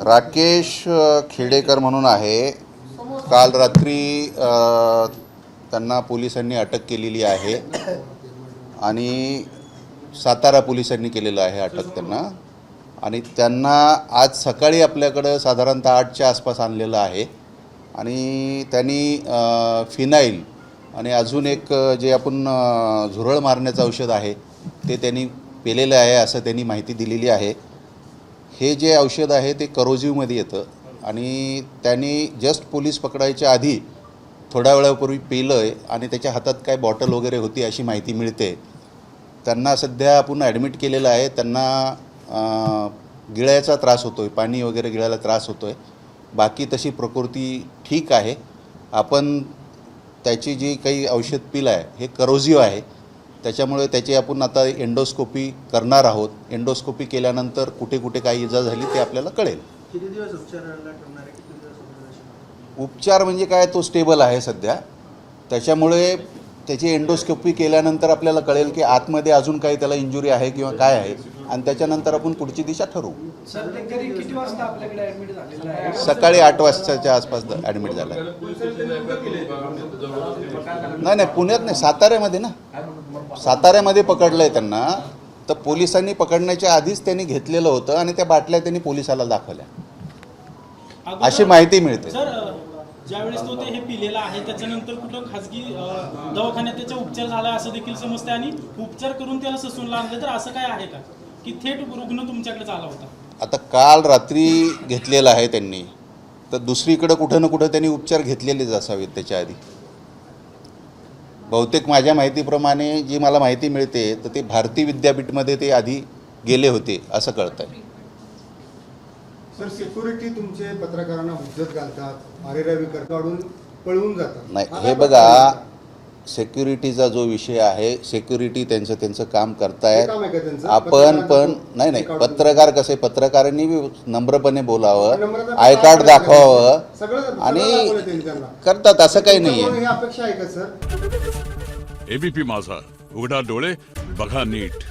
राकेश खेडेकर म्हणून आहे. काल रात्री त्यांना पोलिसांनी अटक केलेली आहे आणि सातारा पोलिसांनी केलेलं आहे अटक त्यांना. आणि त्यांना आज सकाळी आपल्याकडं साधारणतः 8च्या आसपास आणलेलं आहे आणि त्यांनी फिनाईल आणि अजून एक जे आपण झुरळ मारण्याचं औषध आहे ते त्यांनी पेलेलं आहे असं त्यांनी माहिती दिलेली आहे. हे जे औषध आहे ते करोजिवमध्ये येतं आणि त्यांनी जस्ट पोलीस पकडायच्या आधी थोड्या वेळापूर्वी पेलं आहे आणि त्याच्या हातात काय बॉटल वगैरे होती अशी माहिती मिळते. त्यांना सध्या आपण ॲडमिट केलेलं आहे. त्यांना गिळ्याचा त्रास होतो आहे, पाणी वगैरे गिळायला त्रास होतो आहे. बाकी तशी प्रकृती ठीक आहे. आपण त्याची जी काही औषध पिलं आहे हे करोजिव आहे, त्याच्यामुळे त्याची आपण आता एंडोस्कोपी करणार आहोत. एंडोस्कोपी केल्यानंतर कुठे कुठे काही इजा झाली ते आपल्याला कळेल. किती दिवस उपचाराला ठेवणार आहे? किती दिवस उपचार म्हणजे काय, तो स्टेबल आहे सध्या. त्याच्यामुळे त्याची एंडोस्कोपी केल्यानंतर आपल्याला कळेल की आतमध्ये अजून काही त्याला इंजुरी आहे किंवा काय आहे आणि त्याच्यानंतर आपण पुढची दिशा ठरवू. सर ते किती वाजता आपल्याकडे ॲडमिट झालेलं आहे? सकाळी 8 वाजताच्या आसपास ॲडमिट झाला. नाही, पुण्यात नाही, साताऱ्यामध्ये ना. साताऱ्यामध्ये पकडलं आहे त्यांना. तर पोलिसांनी पकडण्याच्या आधीच त्यांनी घेतलेलं होतं आणि त्या बाटल्या त्यांनी पोलिसाला दाखवल्या अशी माहिती मिळते. सर, ज्यावेळेस तो ते हे पिलेला आहे त्याच्यानंतर कुठं खाजगी दवाखान्यात त्याचा उपचार झाला असं देखील समजते आणि उपचार करून त्याला ससूनला आणलं, तर असं काय आहे का की थेट रुग्ण तुमच्याकडे आला होता? आता काल रात्री घेतलेला आहे त्यांनी, तर दुसरीकडं कुठं ना कुठं त्यांनी उपचार घेतलेलेच असावेत त्याच्या आधी. बहुतेक माझ्या माहितीप्रमाणे जी मला माहिती मिळते तर ते भारती विद्यापीठमध्ये ते आधी गेले होते असं कळतं आहे. सर, सिक्युरिटी तुमचे पत्रकारांना हुज्जत घालतात, अरेरावी काढून पळवून जातात. नाही, हे बघा, सिक्युरिटीचा जो विषय आहे, सिक्युरिटी त्यांचं काम करतायत. आपण पण नाही, पत्रकार कसे, पत्रकारांनी नम्रपणे बोलावं, आय कार्ड दाखवावं आणि करतात, असं काही नाही आहे. अपेक्षा आहे का सर? एबीपी माझा, उघडा डोळे बघा नीट.